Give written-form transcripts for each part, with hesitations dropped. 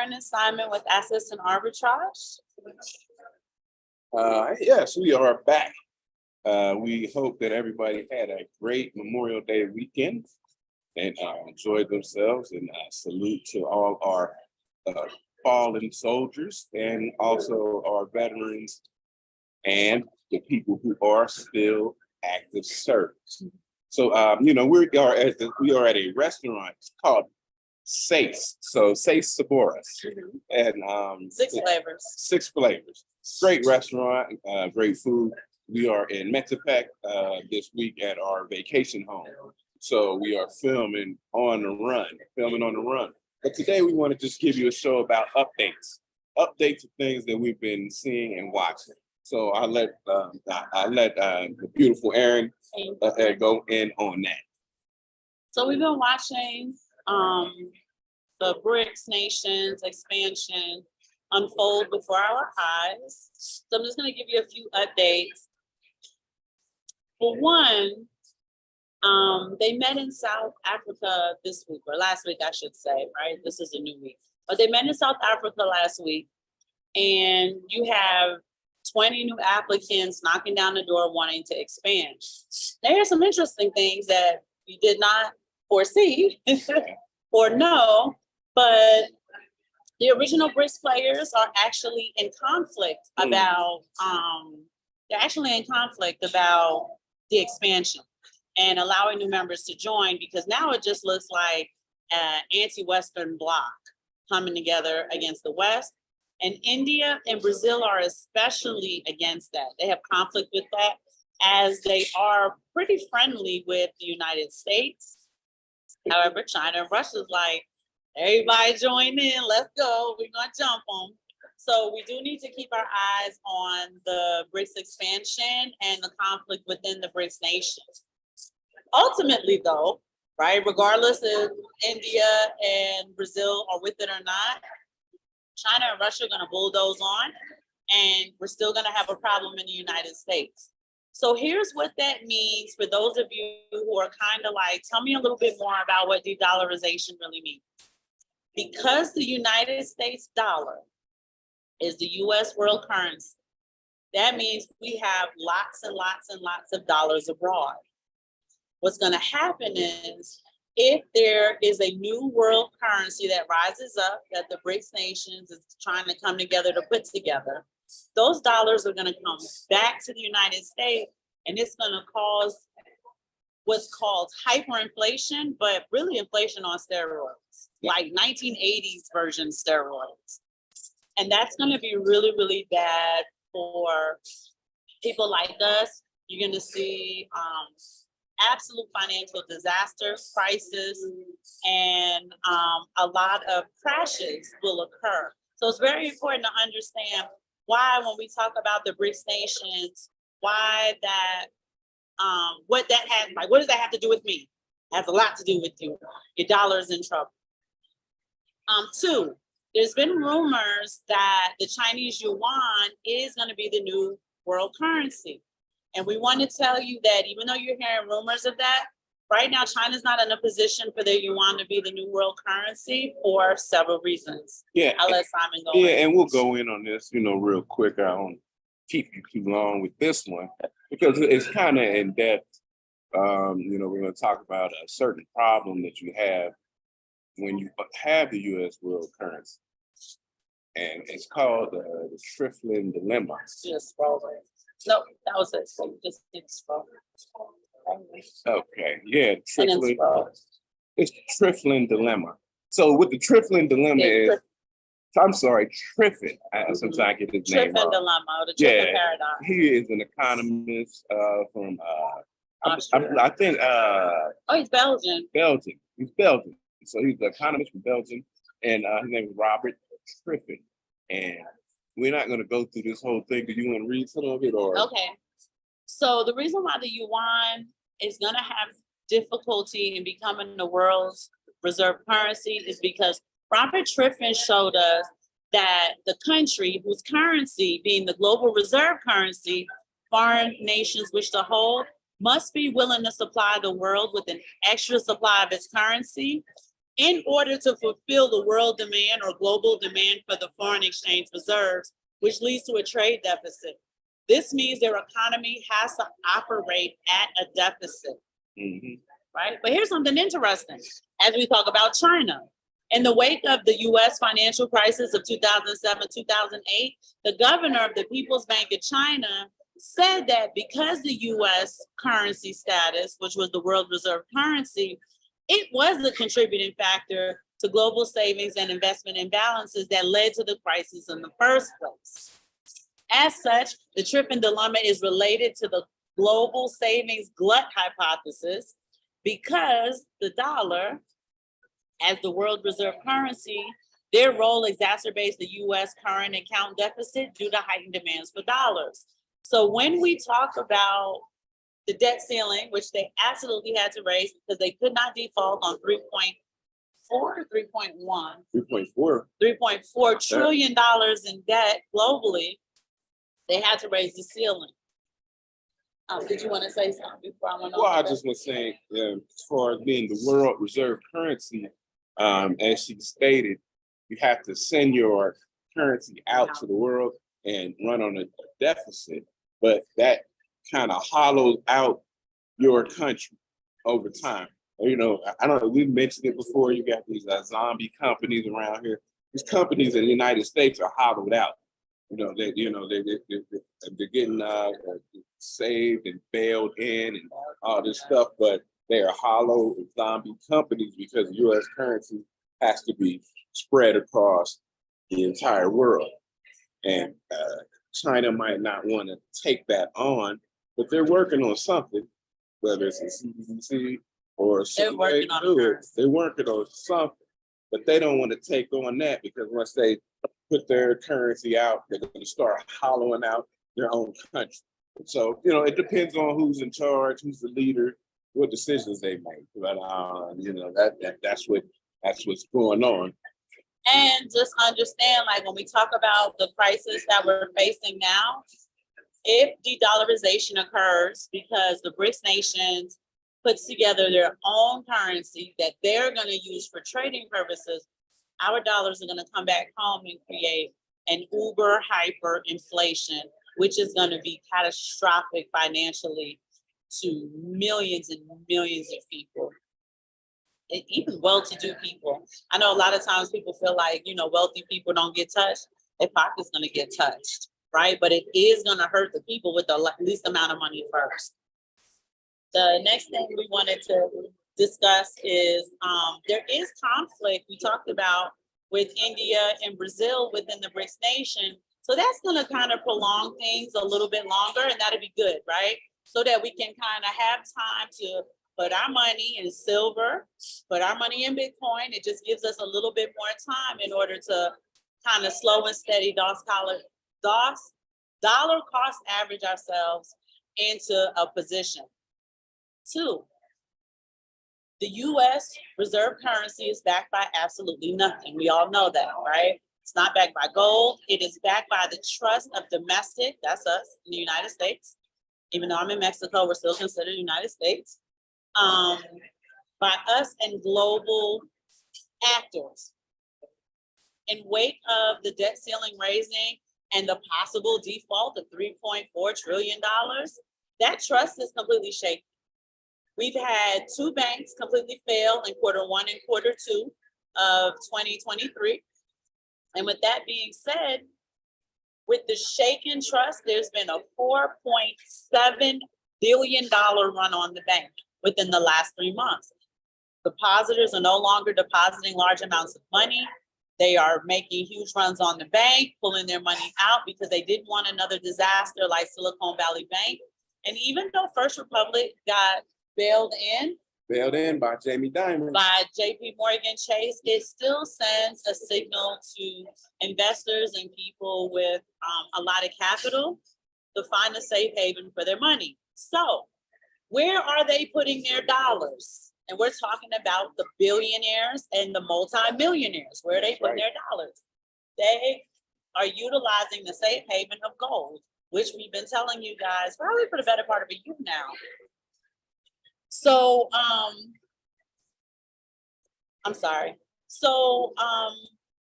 Aaron and Simon with Assets and Arbitrage. Yes, we are back. We hope that everybody had a great Memorial Day weekend and enjoyed themselves. And salute to all our fallen soldiers and also our veterans and the people who are still active service. So, we are at a restaurant called Sace. So Sace Saboras, and Six flavors. Six flavors. Great restaurant, great food. We are in Metapec this week at our vacation home. So we are filming on the run. But today we want to just give you a show about updates of things that we've been seeing and watching. So I let the beautiful Aaron go in on that. So we've been watching the BRICS nations expansion unfold before our eyes. So I'm just going to give you a few updates. For one, they met in South Africa this week, or last week, I should say, right? This is a new week. But they met in South Africa last week, and you have 20 new applicants knocking down the door wanting to expand. There are some interesting things that we did not foresee or know, but the original BRICS players are actually in conflict about the expansion and allowing new members to join, because now it just looks like an anti-Western bloc coming together against the West. And India and Brazil are especially against that. They have conflict with that, as they are pretty friendly with the United States. However, China and Russia's like, everybody join in, let's go, we're gonna jump them. So we do need to keep our eyes on the BRICS expansion and the conflict within the BRICS nations. Ultimately though, right, regardless if India and Brazil are with it or not, China and Russia are gonna bulldoze on, and we're still gonna have a problem in the United States. So here's what that means for those of you who are kind of like, tell me a little bit more about what de-dollarization really means. Because the United States dollar is the US world currency, that means we have lots and lots and lots of dollars abroad. What's gonna happen is, if there is a new world currency that rises up, that the BRICS nations is trying to come together to put together, those dollars are gonna come back to the United States, and it's gonna cause what's called hyperinflation, but really inflation on steroids, like 1980s version steroids. And that's gonna be really, really bad for people like us. You're gonna see absolute financial disaster, crisis, and a lot of crashes will occur. So it's very important to understand why, when we talk about the BRICS nations, why that, what does that have to do with me? It has a lot to do with you. Your dollar is in trouble. Two, there's been rumors that the Chinese yuan is going to be the new world currency. And we want to tell you that even though you're hearing rumors of that, right now China's not in a position for their yuan to be the new world currency for several reasons. Yeah, I'll let Simon go. Yeah, and we'll go in on this, real quick. I don't keep you too long with this one because it's kind of in depth. We're going to talk about a certain problem that you have when you have the U.S. world currency, and it's called the Triflin dilemma. Just scroll it. No, that was it. So just scroll. Okay, yeah, Triflin. It's Triflin dilemma. So what the Triflin dilemma I'm sorry, Triffin. Sometimes I get his name wrong. Triffin dilemma, the Triffin paradox. He is an economist from I think he's Belgian. He's Belgian. So he's an economist from Belgium, and his name is Robert Triffin. And we're not going to go through this whole thing. Do you want to read some of it, or? Okay. So the reason why the yuan is going to have difficulty in becoming the world's reserve currency is because Robert Triffin showed us that the country whose currency being the global reserve currency foreign nations wish to hold must be willing to supply the world with an extra supply of its currency in order to fulfill the world demand or global demand for the foreign exchange reserves, which leads to a trade deficit. This means their economy has to operate at a deficit, right? But here's something interesting as we talk about China. In the wake of the US financial crisis of 2007, 2008, the governor of the People's Bank of China said that because the US currency status, which was the world reserve currency, it was the contributing factor to global savings and investment imbalances that led to the crisis in the first place. As such, the Triffin dilemma is related to the global savings glut hypothesis because the dollar, as the world reserve currency, their role exacerbates the US current account deficit due to heightened demands for dollars. So when we talk about the debt ceiling, which they absolutely had to raise because they could not default on 3.4 or 3.1. 3.4. $3.4 trillion in debt globally, they had to raise the ceiling. Did you want to say something before I went on? Well, I just was saying, as far as being the world reserve currency, as she stated, you have to send your currency out to the world and run on a deficit, but that kind of hollows out your country over time. You know, I don't know, we mentioned it before, you got these zombie companies around here. These companies in the United States are hollowed out. They're getting saved and bailed in and all this stuff, but they are hollow zombie companies because US currency has to be spread across the entire world. And China might not want to take that on, but they're working on something, whether it's a CBDC or They're working on it. They're working on something, but they don't want to take on that because once they put their currency out, they're going to start hollowing out their own country. So, it depends on who's in charge, who's the leader, what decisions they make. But that's what's going on. And just understand, like when we talk about the crisis that we're facing now, if de-dollarization occurs because the BRICS nations puts together their own currency that they're going to use for trading purposes, our dollars are going to come back home and create an uber hyper inflation, which is going to be catastrophic financially to millions and millions of people, and even well-to-do people. I know a lot of times people feel like, wealthy people don't get touched. Their pocket's going to get touched, right? But it is going to hurt the people with the least amount of money first. The next thing we wanted to discuss is there is conflict we talked about with India and Brazil within the BRICS nation. So that's going to kind of prolong things a little bit longer, and that'll be good, right? So that we can kind of have time to put our money in silver, put our money in Bitcoin. It just gives us a little bit more time in order to kind of slow and steady dollar cost average ourselves into a position. 2, the US reserve currency is backed by absolutely nothing. We all know that, right? It's not backed by gold. It is backed by the trust of domestic, that's us in the United States. Even though I'm in Mexico, we're still considered United States. By us and global actors. In wake of the debt ceiling raising and the possible default of $3.4 trillion, that trust is completely shaken. We've had 2 banks completely fail in Q1 and Q2 of 2023. And with that being said, with the shaken trust, there's been a $4.7 billion run on the bank within the last 3 months. Depositors are no longer depositing large amounts of money. They are making huge runs on the bank, pulling their money out because they didn't want another disaster like Silicon Valley Bank. And even though First Republic got bailed in by Jamie Dimon, by JP Morgan Chase, it still sends a signal to investors and people with a lot of capital to find a safe haven for their money. So where are they putting their dollars? And we're talking about the billionaires and the multi-millionaires. Where are they putting their dollars? They are utilizing the safe haven of gold, which we've been telling you guys probably for the better part of a year now. So I'm sorry. So,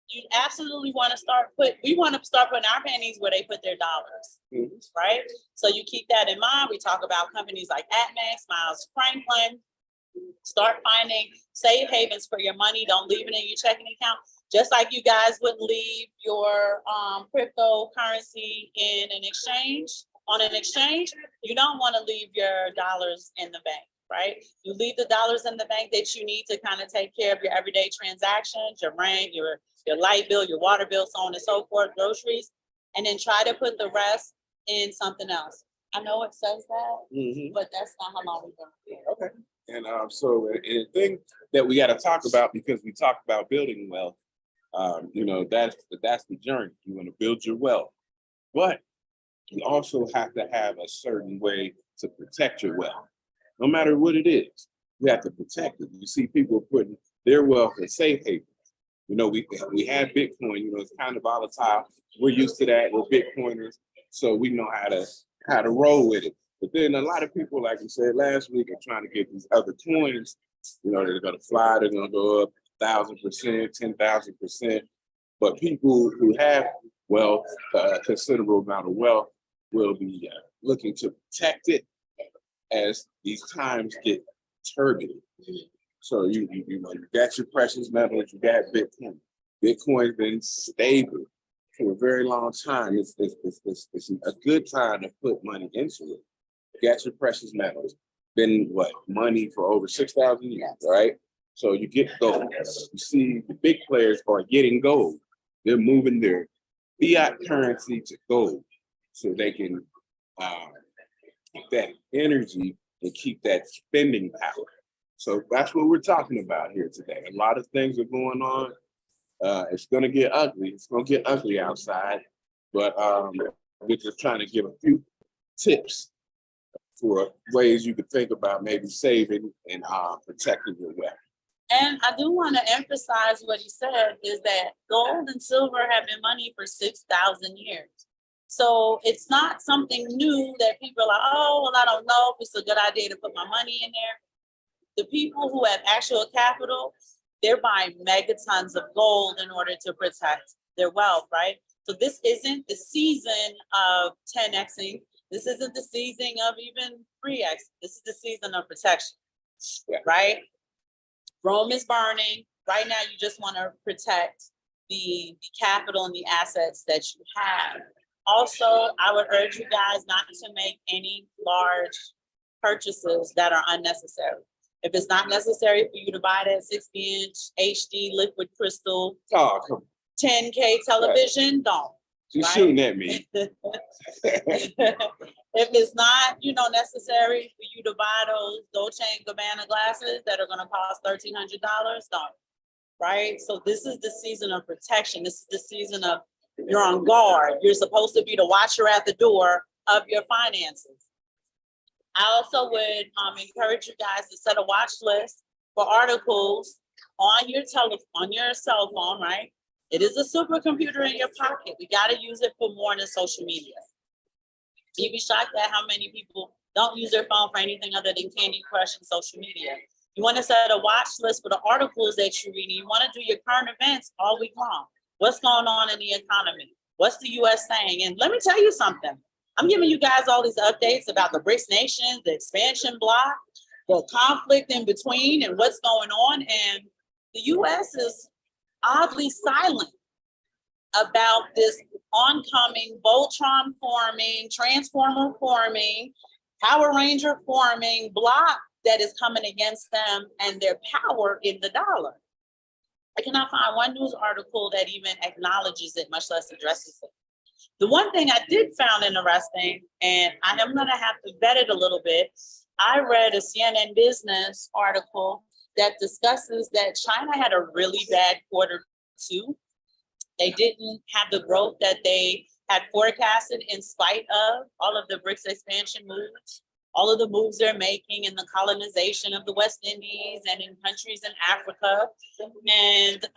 you absolutely want to we want to start putting our pennies where they put their dollars, Mhm. right? So you keep that in mind. We talk about companies like Atmax, Miles Franklin. Start finding safe havens for your money. Don't leave it in your checking account. Just like you guys wouldn't leave your cryptocurrency in an exchange, on an exchange, you don't want to leave your dollars in the bank, right? You leave the dollars in the bank that you need to kind of take care of your everyday transactions, your rent, your light bill, your water bill, so on and so forth, groceries, and then try to put the rest in something else. I know it says that, Mhm. but that's not how long we're gonna be. Okay. And and the thing that we got to talk about, because we talked about building wealth, that's the journey. You want to build your wealth, but you also have to have a certain way to protect your wealth. No matter what it is, you have to protect it. You see people putting their wealth in safe havens. We have Bitcoin. It's kind of volatile. We're used to that. We're Bitcoiners, so we know how to roll with it. But then a lot of people, like we said last week, are trying to get these other coins. They're going to fly. They're going to go up 1,000%, 10,000%. But people who have wealth, considerable amount of wealth, will be looking to protect it as these times get turbulent. So you got your precious metals, you got Bitcoin. Bitcoin's been stable for a very long time. It's a good time to put money into it. You got your precious metals. Been money for over 6,000 years, right? So you get gold. You see the big players are getting gold. They're moving their fiat currency to gold so they can keep that energy and keep that spending power. So that's what we're talking about here today. A lot of things are going on. It's going to get ugly. It's going to get ugly outside. But we're just trying to give a few tips for ways you could think about maybe saving and protecting your wealth. And I do want to emphasize what he said is that gold and silver have been money for 6,000 years. So it's not something new that people are like, oh, well, I don't know if it's a good idea to put my money in there. The people who have actual capital, they're buying megatons of gold in order to protect their wealth, right? So this isn't the season of 10xing. This isn't the season of even 3x. This is the season of protection, right? Rome is burning. Right now, you just want to protect the capital and the assets that you have. Also, I would urge you guys not to make any large purchases that are unnecessary. If it's not necessary for you to buy that 60-inch HD liquid crystal 10K television, don't. She's right? shooting at me. If it's not, necessary for you to buy those Dolce & Gabbana glasses that are going to cost $1,300, don't. Right? So this is the season of protection. This is the season of you're on guard. You're supposed to be the watcher at the door of your finances. I also would encourage you guys to set a watch list for articles on your cell phone, right? It is a supercomputer in your pocket. We got to use it for more than social media. You'd be shocked at how many people don't use their phone for anything other than Candy Crush and social media. You want to set a watch list for the articles that you read. You want to do your current events all week long. What's going on in the economy? What's the U.S. saying? And let me tell you something. I'm giving you guys all these updates about the BRICS nations, the expansion bloc, the conflict in between, and what's going on. And the U.S. is oddly silent about this oncoming Voltron forming, Transformer forming, Power Ranger forming bloc that is coming against them and their power in the dollar. I cannot find one news article that even acknowledges it, much less addresses it. The one thing I did found interesting, and I am going to have to vet it a little bit, I read a CNN Business article that discusses that China had a really bad quarter two. They didn't have the growth that they had forecasted in spite of all of the BRICS expansion moves, all of the moves they're making in the colonization of the West Indies and in countries in Africa. And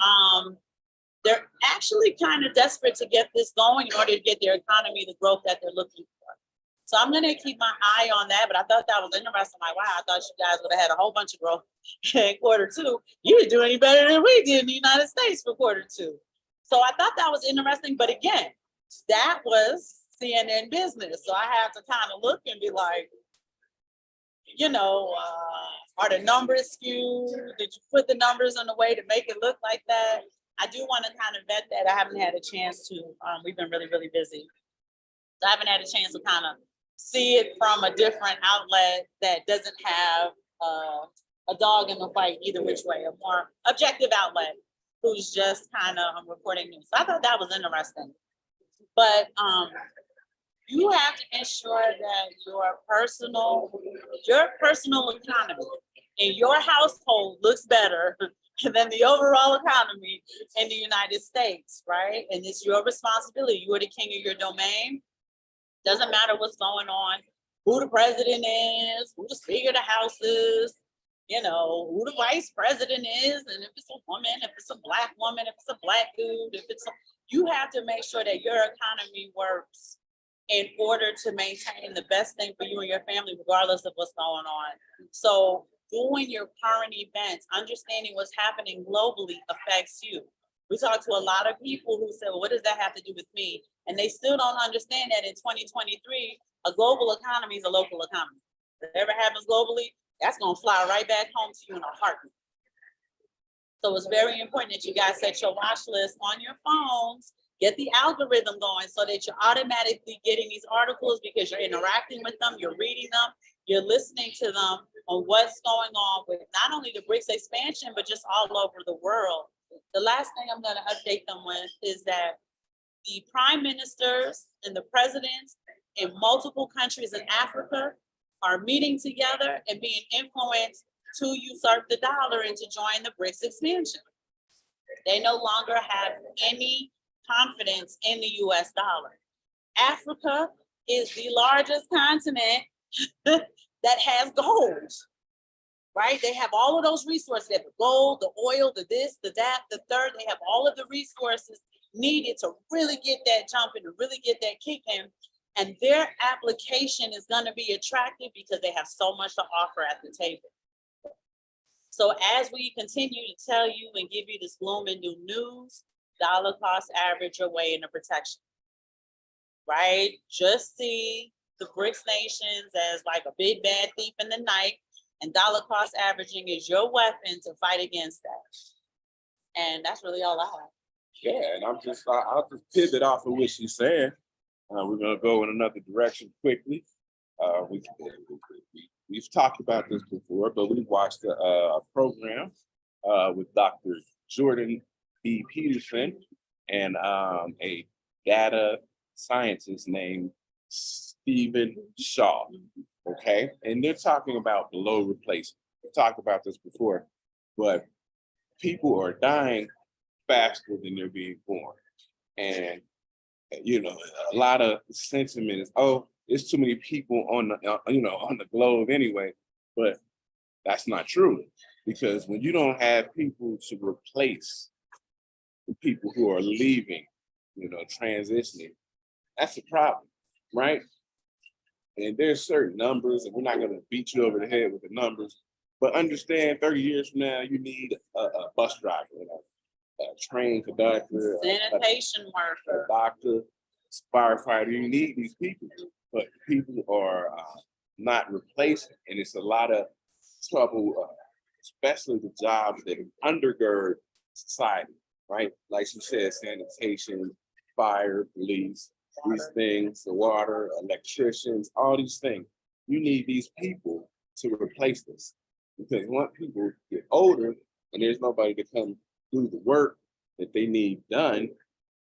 they're actually kind of desperate to get this going in order to get their economy the growth that they're looking for. So I'm gonna keep my eye on that, but I thought that was interesting. Like, wow, I thought you guys would have had a whole bunch of growth in Q2. You didn't do any better than we did in the United States for Q2. So I thought that was interesting, but again, that was CNN business. So I have to kind of look and be like, are the numbers skewed? Did you put the numbers in a way to make it look like that? I do want to kind of vet that. I haven't had a chance to. We've been really, really busy. So I haven't had a chance to kind of see it from a different outlet that doesn't have a dog in the fight either which way, a more objective outlet who's just kind of reporting news. So I thought that was interesting. But you have to ensure that your personal economy in your household looks better than the overall economy in the United States, right? And it's your responsibility. You are the king of your domain. Doesn't matter what's going on, who the president is, who the speaker of the house is, who the vice president is, and if it's a woman, if it's a black woman, if it's a black dude, you have to make sure that your economy works in order to maintain the best thing for you and your family, regardless of what's going on. So doing your current events, understanding what's happening globally affects you. We talked to a lot of people who said, well, what does that have to do with me? And they still don't understand that in 2023, a global economy is a local economy. Whatever happens globally, that's gonna fly right back home to you in a heartbeat. So it's very important that you guys set your watch list on your phones, get the algorithm going so that you're automatically getting these articles because you're interacting with them, you're reading them, you're listening to them on what's going on with not only the BRICS expansion, but just all over the world. The last thing I'm gonna update them with is that the prime ministers and the presidents in multiple countries in Africa are meeting together and being influenced to usurp the dollar and to join the BRICS expansion. They no longer have any confidence in the US dollar. Africa is the largest continent that has gold, right? They have all of those resources. They have the gold, the oil, the this, the that, the third. They have all of the resources needed to really get that jumping, to really get that kicking. And their application is going to be attractive because they have so much to offer at the table. So as we continue to tell you and give you this gloom and doom news, dollar cost average your way into protection, right? Just see the BRICS nations as like a big bad thief in the night, and dollar cost averaging is your weapon to fight against that. And that's really all I have. Yeah, and I'll just pivot off of what she's saying. We're gonna go in another direction quickly. We've talked about this before, but we watched a program with Dr. Jordan B. Peterson and a data scientist named Stephen Shaw. Okay, and they're talking about below replacement. We talked about this before, but people are dying faster than they're being born, and a lot of sentiment is, oh, there's too many people on the globe anyway, but that's not true, because when you don't have people to replace the people who are leaving, transitioning, that's a problem, right? And there's certain numbers, and we're not going to beat you over the head with the numbers, but understand 30 years from now, you need a bus driver, a train conductor, sanitation worker, a doctor, firefighter. You need these people, but people are not replacing, and it's a lot of trouble, especially the jobs that undergird society, right? Like she said, sanitation, fire, police, these things, the water, electricians, all these things. You need these people to replace this, because once people get older and there's nobody to come do the work that they need done,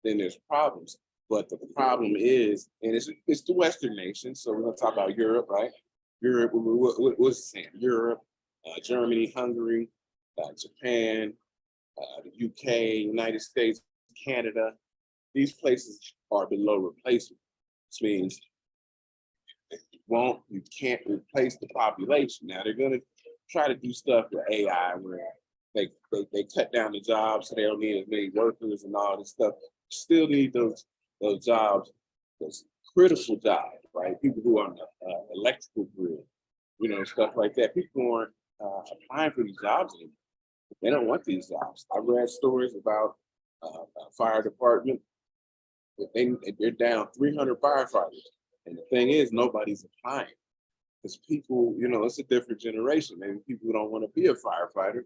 then there's problems. But the problem is, and it's the Western nations, so we're gonna talk about Europe, right? Europe, what's it saying? Europe, Germany, Hungary, Japan, the UK, United States, Canada. These places are below replacement, which means you can't replace the population. Now they're gonna try to do stuff with AI where they cut down the jobs so they don't need as many workers and all this stuff. Still need those jobs, those critical jobs, right? People who are on the electrical grid, stuff like that. People aren't applying for these jobs anymore. They don't want these jobs. I read stories about a fire department that they're down 300 firefighters. And the thing is, nobody's applying because people, it's a different generation. Maybe people don't want to be a firefighter.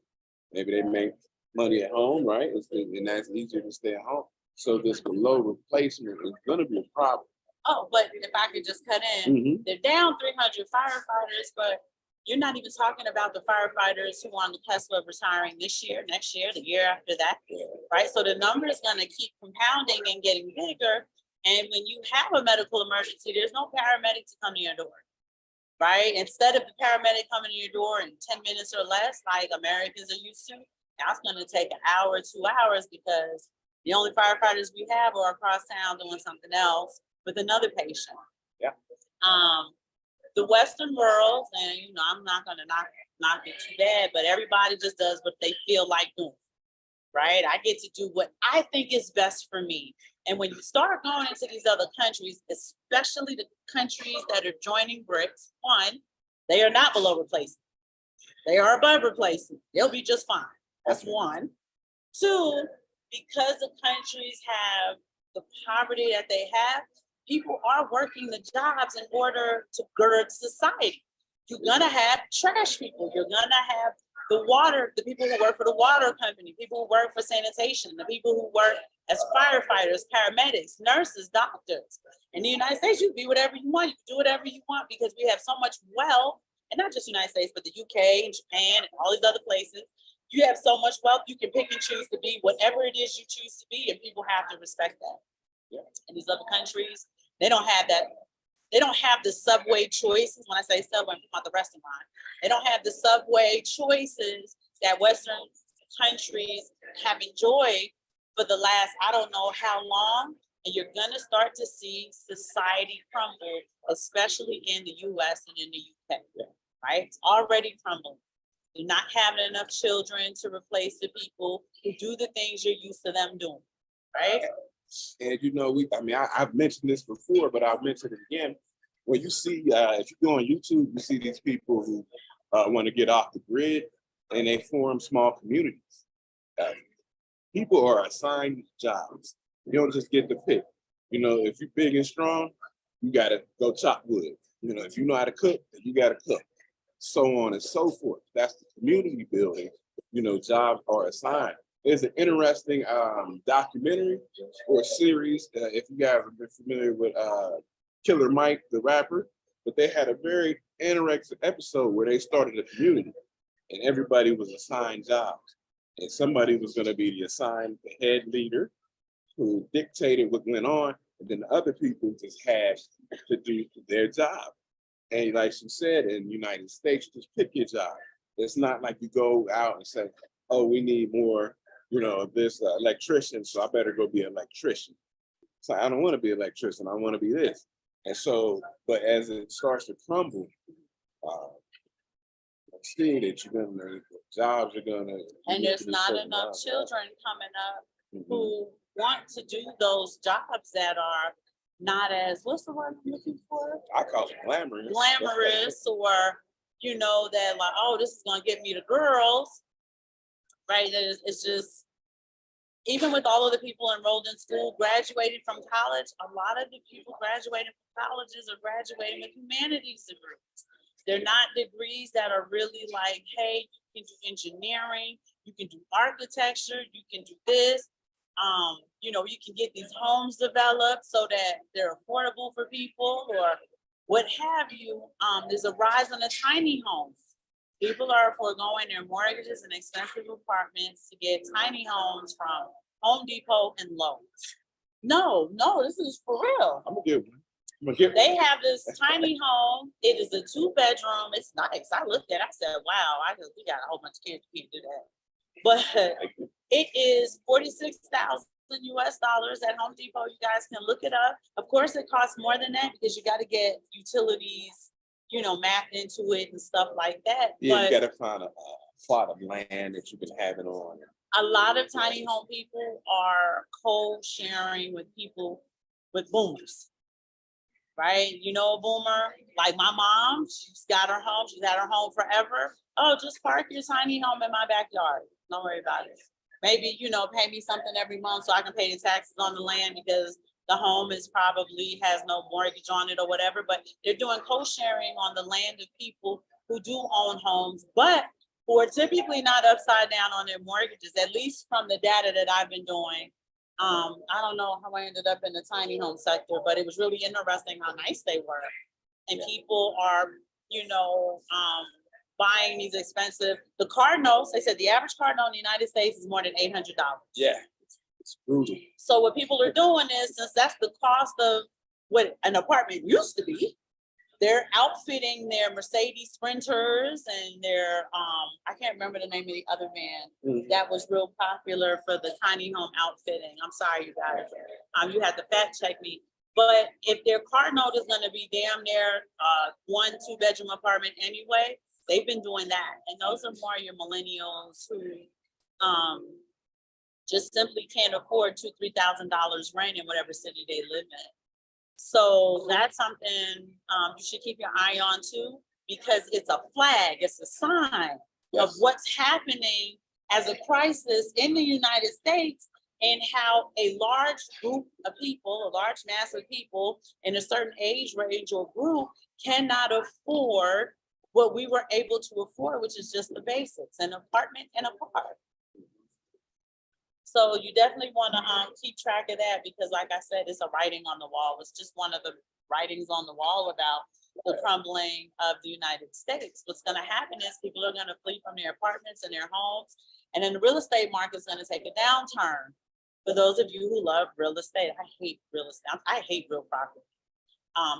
Maybe they make money at home, right? And that's easier to stay at home. So this below replacement is going to be a problem. Oh, but if I could just cut in, they're down 300 firefighters, but you're not even talking about the firefighters who are on the cusp of retiring this year, next year, the year after that, right? So the number is going to keep compounding and getting bigger. And when you have a medical emergency, there's no paramedic to come to your door, right? Instead of the paramedic coming to your door in 10 minutes or less, like Americans are used to, that's going to take an hour, 2 hours, because the only firefighters we have are across town doing something else with another patient. Yeah. The Western world, and I'm not gonna knock it too bad, but everybody just does what they feel like doing, right? I get to do what I think is best for me. And when you start going into these other countries, especially the countries that are joining BRICS, one, they are not below replacement. They are above replacement. They'll be just fine. That's one. Two, because the countries have the poverty that they have, people are working the jobs in order to gird society. You're gonna have trash people. You're gonna have the people who work for the water company, people who work for sanitation, the people who work as firefighters, paramedics, nurses, doctors. In the United States, you can be whatever you want. You can do whatever you want because we have so much wealth, and not just the United States, but the UK and Japan and all these other places. You have so much wealth, you can pick and choose to be whatever it is you choose to be, and people have to respect that. In these other countries, they don't have that. They don't have the subway choices. When I say subway, I'm talking about the restaurant. They don't have the subway choices that Western countries have enjoyed for the last, I don't know how long. And you're gonna start to see society crumble, especially in the US and in the UK, right? It's already crumbling. You're not having enough children to replace the people who do the things you're used to them doing, right? And I've mentioned this before, but I'll mention it again. When you see, if you go on YouTube, you see these people who want to get off the grid, and they form small communities. People are assigned jobs. You don't just get to pick. If you're big and strong, you got to go chop wood. If you know how to cook, then you got to cook. So on and so forth. That's the community building. Jobs are assigned. There's an interesting documentary or series, if you guys have been familiar with Killer Mike, the rapper, but they had a very interesting episode where they started a community and everybody was assigned jobs. And somebody was going to be the head leader who dictated what went on, and then the other people just had to do their job. And like she said, in the United States, just pick your job. It's not like you go out and say, oh, we need more, this electrician, so I better go be an electrician. So I don't want to be an electrician, I want to be this. And so, but as it starts to crumble, see that jobs are gonna. And there's not enough children coming up who want to do those jobs that are not as, what's the word I'm looking for? I call it glamorous. Glamorous, or, that like, oh, this is gonna get me the girls, right? It's just, even with all of the people enrolled in school, graduating from college, a lot of the people graduating from colleges are graduating with humanities degrees. They're not degrees that are really like, hey, you can do engineering, you can do architecture, you can do this. You can get these homes developed so that they're affordable for people or what have you. There's a rise in the tiny homes. People are foregoing their mortgages and expensive apartments to get tiny homes from Home Depot and Lowe's. No, this is for real. I'm gonna get one. They have this tiny home. It is a 2-bedroom. It's nice. I looked at it. I said, wow, we got a whole bunch of kids who can't do that. But it is $46,000 US at Home Depot. You guys can look it up. Of course, it costs more than that because you got to get utilities, mapped into it and stuff like that. Yeah, but you got to find a plot of land that you can have it on. A lot of tiny home people are co-sharing with people with boomers, right? You know, a boomer, like my mom, she's got her home, she's had her home forever. Oh, just park your tiny home in my backyard. Don't worry about it. Maybe, you know, pay me something every month so I can pay the taxes on the land because the home is probably has no mortgage on it or whatever, but they're doing co-sharing on the land of people who do own homes, but who are typically not upside down on their mortgages, at least from the data that I've been doing. I don't know how I ended up in the tiny home sector, but it was really interesting how nice they were. And people are, you know, buying these expensive, the car notes, they said the average car note in the United States is more than $800. Yeah, it's brutal. So what people are doing is, since that's the cost of what an apartment used to be, they're outfitting their Mercedes Sprinters and their, I can't remember the name of the other van that was real popular for the tiny home outfitting. I'm sorry, you guys. You had to fact check me. But if their car note is gonna be damn near 1-2 bedroom apartment anyway, they've been doing that. And those are more your millennials who just simply can't afford $2,000-3,000 rent in whatever city they live in. So that's something you should keep your eye on too, because it's a flag, it's a sign of what's happening as a crisis in the United States, and how a large group of people, a large mass of people in a certain age range or group cannot afford what we were able to afford, which is just the basics, an apartment and a car. So you definitely want to keep track of that, because like I said, it's a writing on the wall. It's just one of the writings on the wall about the crumbling of the United States. What's going to happen is people are going to flee from their apartments and their homes, and then the real estate market is going to take a downturn. For those of you who love real estate, I hate real estate. I hate real property.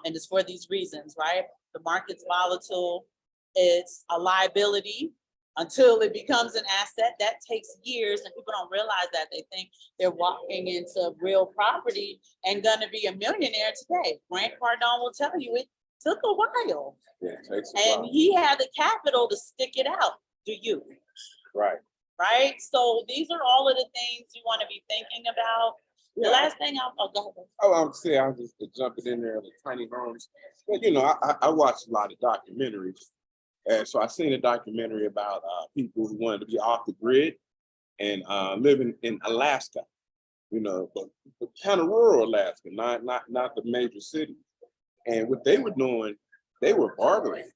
And it's for these reasons, right? The market's volatile. It's a liability until it becomes an asset. That takes years, and people don't realize that. They think they're walking into real property and gonna be a millionaire today. Grant Cardone will tell you it took a while. Yeah, it takes a And while. he had the capital to stick it out. Do you? Right. Right? So these are all of the things you want to be thinking about. The last thing I'll go ahead. Oh, I would say I was just jumping in there, the tiny homes. But you know, I watch a lot of documentaries. And so I seen a documentary about people who wanted to be off the grid and living in Alaska, you know, but kind of rural Alaska, not the major city. And what they were doing, they were bartering,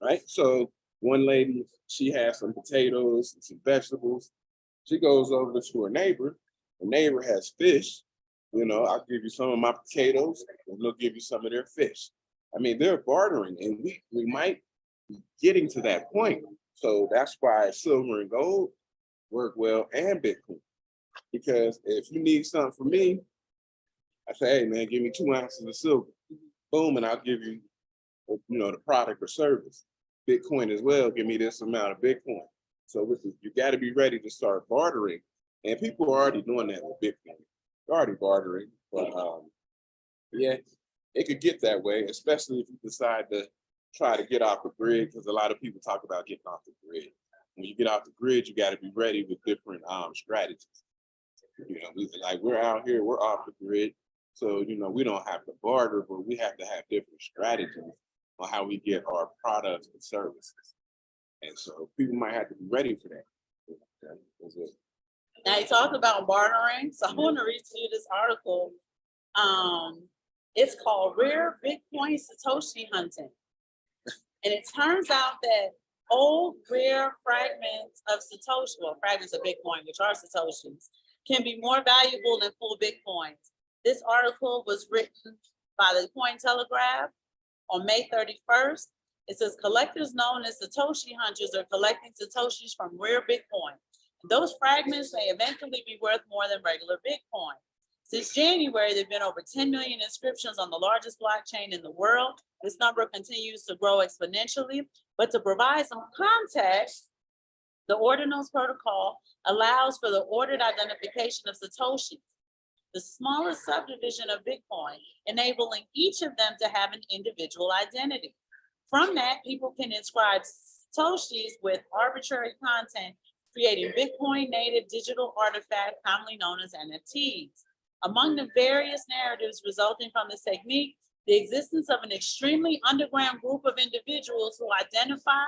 right? So one lady, she had some potatoes and some vegetables. She goes over to her neighbor. The neighbor has fish. You know, I'll give you some of my potatoes, and they'll give you some of their fish. I mean, they're bartering, and we might be getting to that point. So that's why silver and gold work well, and Bitcoin. Because if you need something from me, I say, hey man, give me 2 ounces of silver. Boom, and I'll give you, you know, the product or service. Bitcoin as well, give me this amount of Bitcoin. So you got to be ready to start bartering. And people are already doing that with Bitcoin. They're already bartering. But yeah, it could get that way, especially if you decide to try to get off the grid, because a lot of people talk about getting off the grid. When you get off the grid, you got to be ready with different strategies. You know, we're out here, we're off the grid. So, you know, we don't have to barter, but we have to have different strategies on how we get our products and services. And so people might have to be ready for that. Now you talked about bartering, so I want to read to you this article. It's called Rare Bitcoin Satoshi Hunting. And it turns out that old rare fragments of Satoshi, well, fragments of Bitcoin, which are Satoshis, can be more valuable than full Bitcoins. This article was written by the Cointelegraph on May 31st. It says collectors known as Satoshi hunters are collecting Satoshis from rare Bitcoin. Those fragments may eventually be worth more than regular Bitcoin. Since January, there have been over 10 million inscriptions on the largest blockchain in the world. This number continues to grow exponentially. But to provide some context, the Ordinals protocol allows for the ordered identification of Satoshis, the smallest subdivision of Bitcoin, enabling each of them to have an individual identity. From that, people can inscribe Satoshis with arbitrary content, creating Bitcoin native digital artifacts commonly known as NFTs. Among the various narratives resulting from this technique, the existence of an extremely underground group of individuals who identify,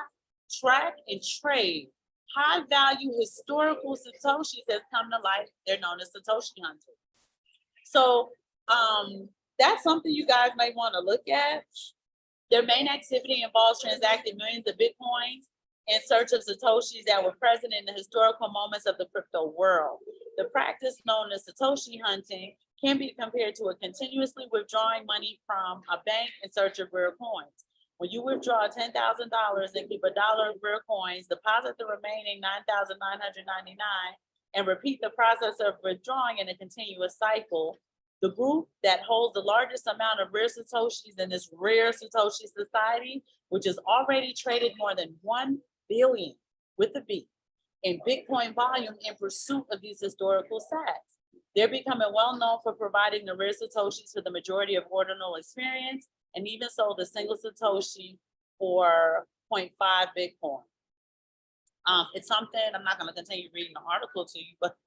track, and trade high-value historical Satoshis has come to light. They're known as Satoshi hunters. So that's something you guys might want to look at. Their main activity involves transacting millions of Bitcoins in search of Satoshis that were present in the historical moments of the crypto world. The practice known as Satoshi hunting can be compared to a continuously withdrawing money from a bank in search of rare coins. When you withdraw $10,000 and keep $1 of rare coins, deposit the remaining $9,999 and repeat the process of withdrawing in a continuous cycle, the group that holds the largest amount of rare Satoshis in this rare Satoshi society, which has already traded more than 1 billion with a B in Bitcoin volume in pursuit of these historical sats. They're becoming well known for providing the rare Satoshis for the majority of ordinal experience, and even sold a single Satoshi for 0.5 Bitcoin. It's something, I'm not gonna continue reading the article to you, but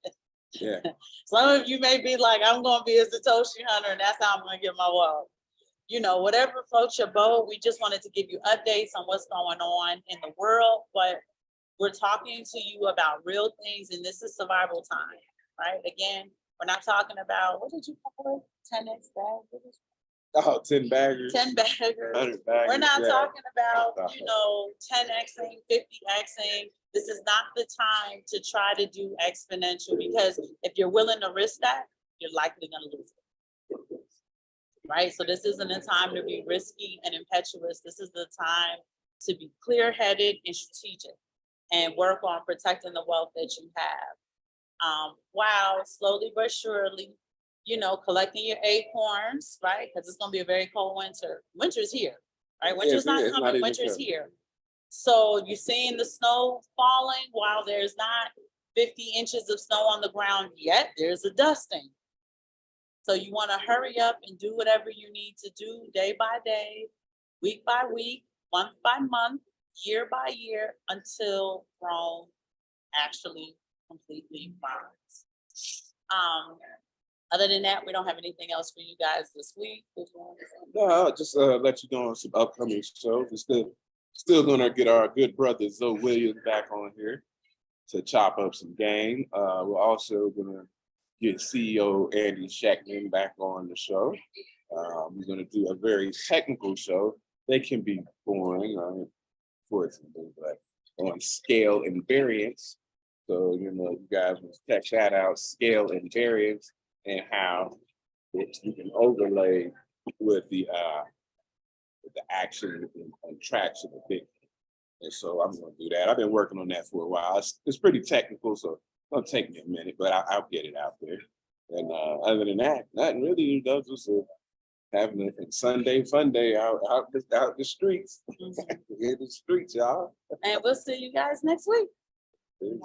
Yeah. some of you may be like, I'm gonna be a Satoshi hunter and that's how I'm gonna get my wealth. You know, whatever floats your boat, we just wanted to give you updates on what's going on in the world, but we're talking to you about real things, and this is survival time, right? Again, we're not talking about, what did you call it? 10x bag? Oh, 10 baggers. 10 baggers. 100 baggers. We're not yeah. talking about, 10xing, 50xing. This is not the time to try to do exponential, because if you're willing to risk that, you're likely gonna lose it. Right? So this isn't a time to be risky and impetuous. This is the time to be clear-headed and strategic and work on protecting the wealth that you have. While slowly but surely, collecting your acorns, right? Because it's gonna be a very cold winter. Winter's here, right? Winter's not coming, winter's here. So you're seeing the snow falling while there's not 50 inches of snow on the ground yet, there's a dusting. So you want to hurry up and do whatever you need to do day by day, week by week, month by month, year by year, until Rome actually completely burns. Other than that, we don't have anything else for you guys this week. No, I'll just let you know on some upcoming shows. We're still gonna get our good brother Zoe Williams back on here to chop up some game. We're also gonna get CEO Andy Shackman back on the show. We're gonna do a very technical show. They can be boring, fortunately, but on scale and variance. So, you guys will check that out, scale and variance, and how you can overlay with the action and traction of Bitcoin. And so I'm going to do that. I've been working on that for a while. It's pretty technical, so it'll take me a minute, but I'll get it out there. And other than that, nothing really. Just having a Sunday fun day out the streets. In the streets, y'all. And we'll see you guys next week. Peace.